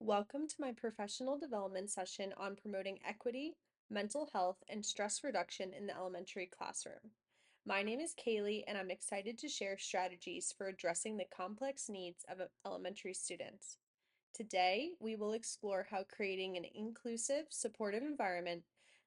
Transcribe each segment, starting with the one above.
Welcome to my professional development session on promoting equity, mental health, and stress reduction in the elementary classroom. My name is Kaylee, and I'm excited to share strategies for addressing the complex needs of elementary students. Today, we will explore how creating an inclusive, supportive environment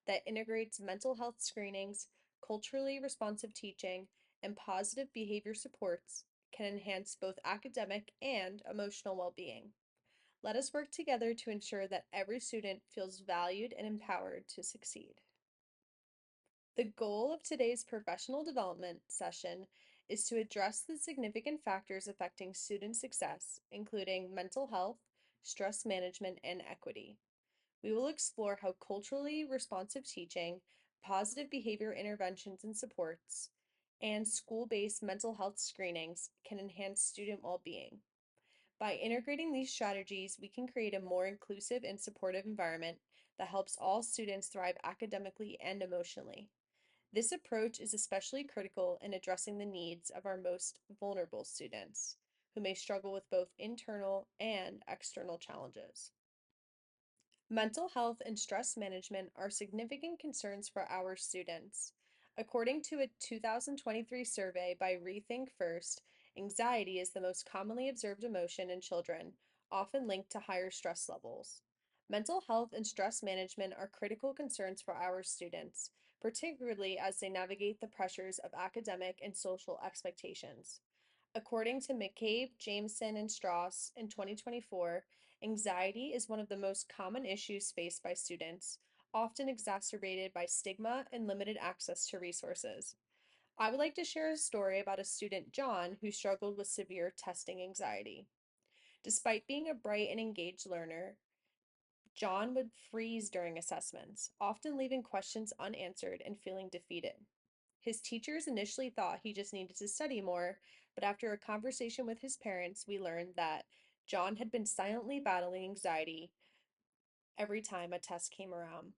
that integrates mental health screenings, culturally responsive teaching, and positive behavior supports can enhance both academic and emotional well-being. Let us work together to ensure that every student feels valued and empowered to succeed. The goal of today's professional development session is to address the significant factors affecting student success, including mental health, stress management, and equity. We will explore how culturally responsive teaching, positive behavior interventions and supports, and school-based mental health screenings can enhance student well-being. By integrating these strategies, we can create a more inclusive and supportive environment that helps all students thrive academically and emotionally. This approach is especially critical in addressing the needs of our most vulnerable students, who may struggle with both internal and external challenges. Mental health and stress management are significant concerns for our students. According to a 2023 survey by Rethink First, anxiety is the most commonly observed emotion in children, often linked to higher stress levels. Mental health and stress management are critical concerns for our students, particularly as they navigate the pressures of academic and social expectations. According to McCabe, Jameson, and Strauss in 2024, anxiety is one of the most common issues faced by students, often exacerbated by stigma and limited access to resources. I would like to share a story about a student, John, who struggled with severe testing anxiety. Despite being a bright and engaged learner, John would freeze during assessments, often leaving questions unanswered and feeling defeated. His teachers initially thought he just needed to study more, but after a conversation with his parents, we learned that John had been silently battling anxiety every time a test came around.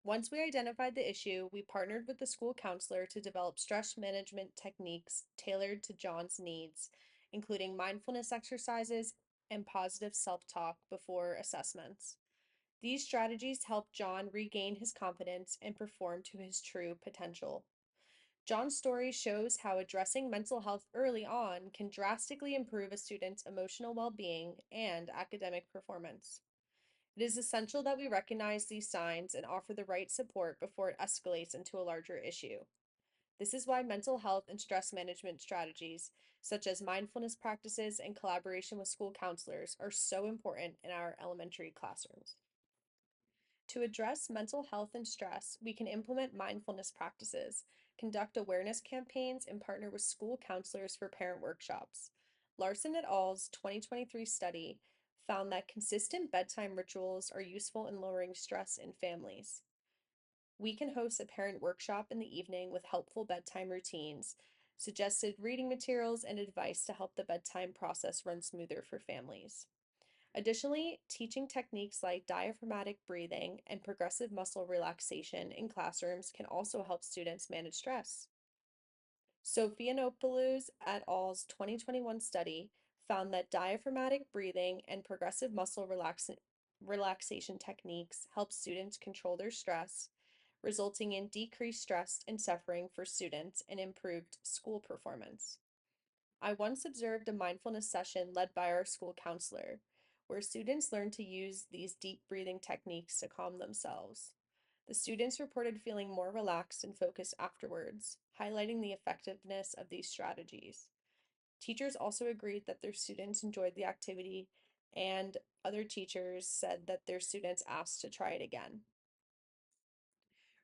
Once we identified the issue, we partnered with the school counselor to develop stress management techniques tailored to John's needs, including mindfulness exercises and positive self talk before assessments. These strategies helped John regain his confidence and perform to his true potential. John's story shows how addressing mental health early on can drastically improve a student's emotional well being and academic performance. It is essential that we recognize these signs and offer the right support before it escalates into a larger issue. This is why mental health and stress management strategies, such as mindfulness practices and collaboration with school counselors, are so important in our elementary classrooms. To address mental health and stress, we can implement mindfulness practices, conduct awareness campaigns, and partner with school counselors for parent workshops. Larson et al.'s 2023 study found that consistent bedtime rituals are useful in lowering stress in families. We can host a parent workshop in the evening with helpful bedtime routines, suggested reading materials, and advice to help the bedtime process run smoother for families. Additionally, teaching techniques like diaphragmatic breathing and progressive muscle relaxation in classrooms can also help students manage stress. Sophianopoulos et al.'s 2021 study found that diaphragmatic breathing and progressive muscle relaxation techniques help students control their stress, resulting in decreased stress and suffering for students and improved school performance. I once observed a mindfulness session led by our school counselor, where students learned to use these deep breathing techniques to calm themselves. The students reported feeling more relaxed and focused afterwards, highlighting the effectiveness of these strategies. Teachers also agreed that their students enjoyed the activity, and other teachers said that their students asked to try it again.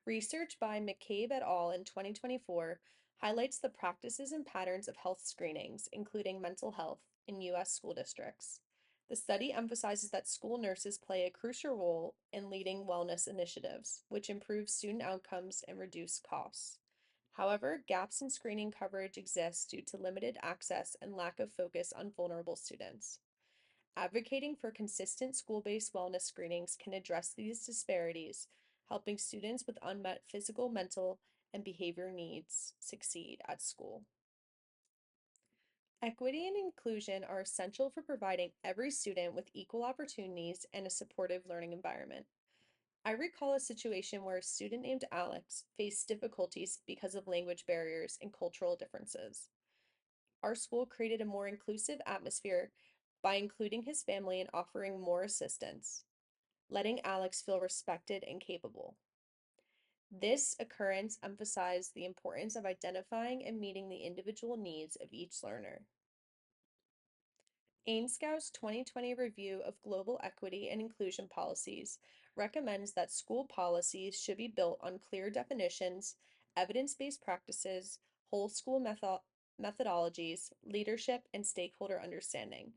Research by McCabe et al. In 2024 highlights the practices and patterns of health screenings, including mental health, in U.S. school districts. The study emphasizes that school nurses play a crucial role in leading wellness initiatives, which improve student outcomes and reduce costs. However, gaps in screening coverage exist due to limited access and lack of focus on vulnerable students. Advocating for consistent school-based wellness screenings can address these disparities, helping students with unmet physical, mental, and behavior needs succeed at school. Equity and inclusion are essential for providing every student with equal opportunities and a supportive learning environment. I recall a situation where a student named Alex faced difficulties because of language barriers and cultural differences. Our school created a more inclusive atmosphere by including his family and offering more assistance, letting Alex feel respected and capable. This occurrence emphasized the importance of identifying and meeting the individual needs of each learner. AIMSCOUT's 2020 review of global equity and inclusion policies recommends that school policies should be built on clear definitions, evidence-based practices, whole school methodologies, leadership, and stakeholder understanding.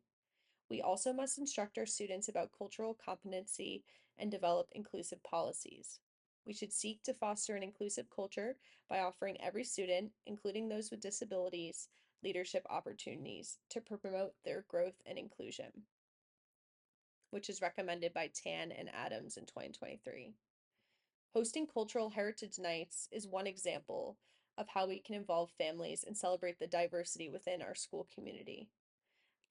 We also must instruct our students about cultural competency and develop inclusive policies. We should seek to foster an inclusive culture by offering every student, including those with disabilities, leadership opportunities to promote their growth and inclusion, which is recommended by Tan and Adams in 2023. Hosting cultural heritage nights is one example of how we can involve families and celebrate the diversity within our school community.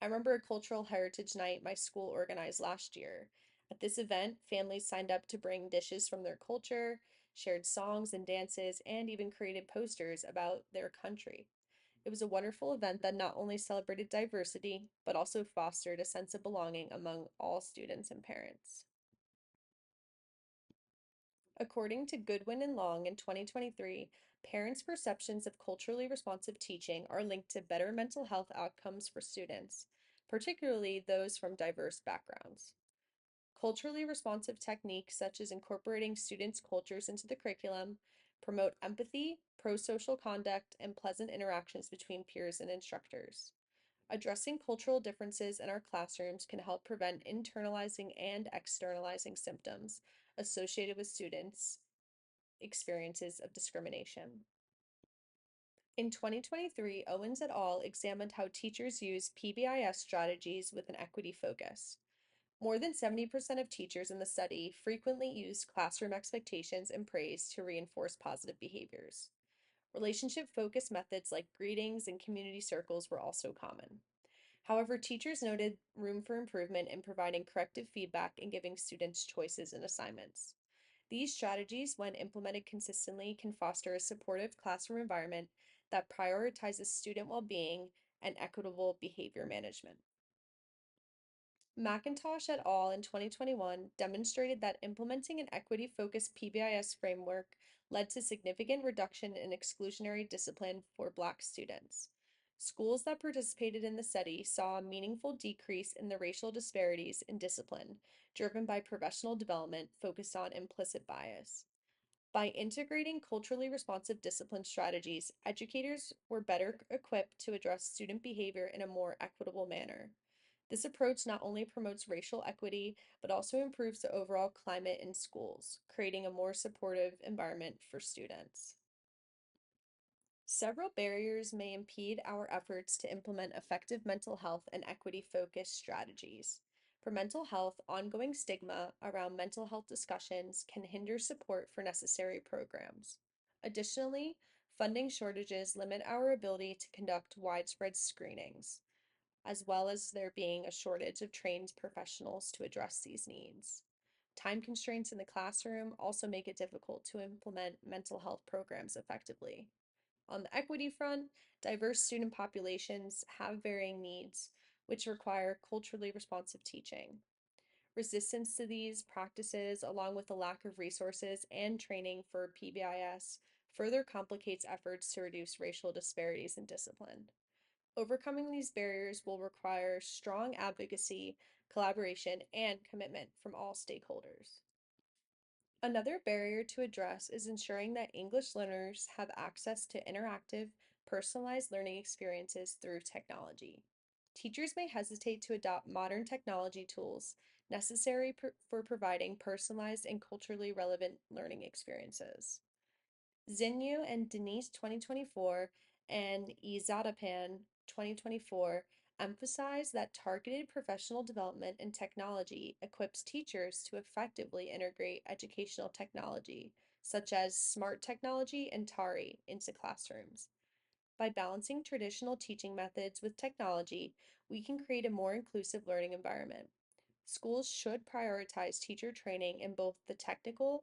I remember a cultural heritage night my school organized last year. At this event, families signed up to bring dishes from their culture, shared songs and dances, and even created posters about their country. It was a wonderful event that not only celebrated diversity, but also fostered a sense of belonging among all students and parents. According to Goodwin and Long in 2023, parents' perceptions of culturally responsive teaching are linked to better mental health outcomes for students, particularly those from diverse backgrounds. Culturally responsive techniques, such as incorporating students' cultures into the curriculum, promote empathy, pro social conduct, and pleasant interactions between peers and instructors. Addressing cultural differences in our classrooms can help prevent internalizing and externalizing symptoms associated with students' experiences of discrimination. In 2023, Owens et al. Examined how teachers use PBIS strategies with an equity focus. More than 70% of teachers in the study frequently used classroom expectations and praise to reinforce positive behaviors. Relationship-focused methods like greetings and community circles were also common. However, teachers noted room for improvement in providing corrective feedback and giving students choices in assignments. These strategies, when implemented consistently, can foster a supportive classroom environment that prioritizes student well-being and equitable behavior management. McIntosh et al. In 2021 demonstrated that implementing an equity-focused PBIS framework led to significant reduction in exclusionary discipline for Black students. Schools that participated in the study saw a meaningful decrease in the racial disparities in discipline, driven by professional development focused on implicit bias. By integrating culturally responsive discipline strategies, educators were better equipped to address student behavior in a more equitable manner. This approach not only promotes racial equity, but also improves the overall climate in schools, creating a more supportive environment for students. Several barriers may impede our efforts to implement effective mental health and equity-focused strategies. For mental health, ongoing stigma around mental health discussions can hinder support for necessary programs. Additionally, funding shortages limit our ability to conduct widespread screenings, as well as there being a shortage of trained professionals to address these needs. Time constraints in the classroom also make it difficult to implement mental health programs effectively. On the equity front, diverse student populations have varying needs, which require culturally responsive teaching. Resistance to these practices, along with the lack of resources and training for PBIS, further complicates efforts to reduce racial disparities in discipline. Overcoming these barriers will require strong advocacy, collaboration, and commitment from all stakeholders. Another barrier to address is ensuring that English learners have access to interactive, personalized learning experiences through technology. Teachers may hesitate to adopt modern technology tools necessary for providing personalized and culturally relevant learning experiences. Zinyu and Denise 2024 and Izadapan 2024 emphasize that targeted professional development in technology equips teachers to effectively integrate educational technology, such as smart technology and TARI, into classrooms. By balancing traditional teaching methods with technology, we can create a more inclusive learning environment. Schools should prioritize teacher training in both the technical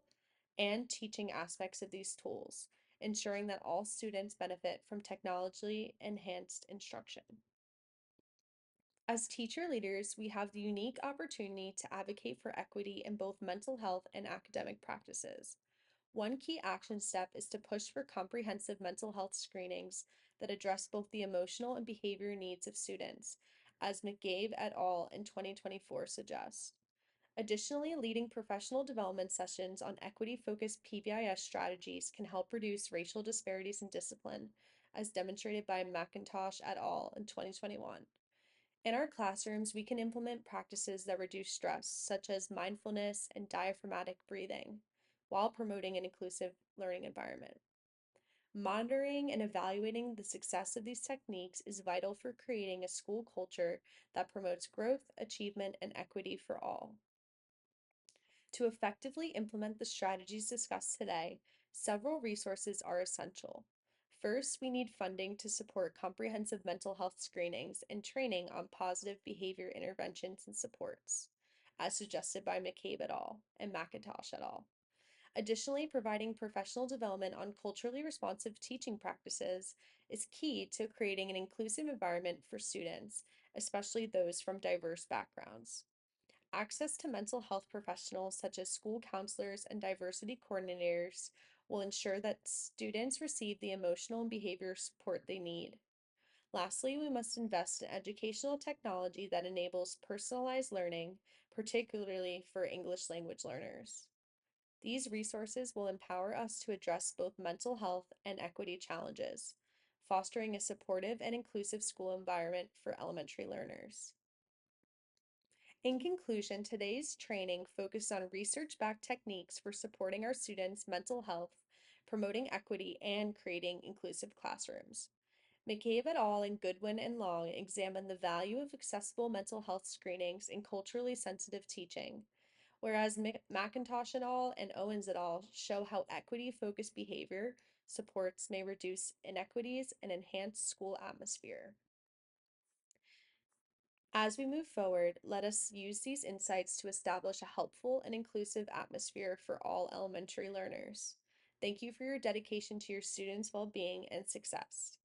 and teaching aspects of these tools, ensuring that all students benefit from technology enhanced instruction. As teacher leaders, we have the unique opportunity to advocate for equity in both mental health and academic practices. One key action step is to push for comprehensive mental health screenings that address both the emotional and behavior needs of students, as McGabe et al. In 2024 suggests. Additionally, leading professional development sessions on equity-focused PBIS strategies can help reduce racial disparities in discipline, as demonstrated by McIntosh et al. In 2021. In our classrooms, we can implement practices that reduce stress, such as mindfulness and diaphragmatic breathing, while promoting an inclusive learning environment. Monitoring and evaluating the success of these techniques is vital for creating a school culture that promotes growth, achievement, and equity for all. To effectively implement the strategies discussed today, several resources are essential. First, we need funding to support comprehensive mental health screenings and training on positive behavior interventions and supports, as suggested by McCabe et al. And McIntosh et al. Additionally, providing professional development on culturally responsive teaching practices is key to creating an inclusive environment for students, especially those from diverse backgrounds. Access to mental health professionals such as school counselors and diversity coordinators will ensure that students receive the emotional and behavioral support they need. Lastly, we must invest in educational technology that enables personalized learning, particularly for English language learners. These resources will empower us to address both mental health and equity challenges, fostering a supportive and inclusive school environment for elementary learners. In conclusion, today's training focused on research-backed techniques for supporting our students' mental health, promoting equity, and creating inclusive classrooms. McCabe et al. And Goodwin and Long examined the value of accessible mental health screenings in culturally sensitive teaching, whereas McIntosh et al. And Owens et al. Show how equity-focused behavior supports may reduce inequities and enhance school atmosphere. As we move forward, let us use these insights to establish a helpful and inclusive atmosphere for all elementary learners. Thank you for your dedication to your students' well-being and success.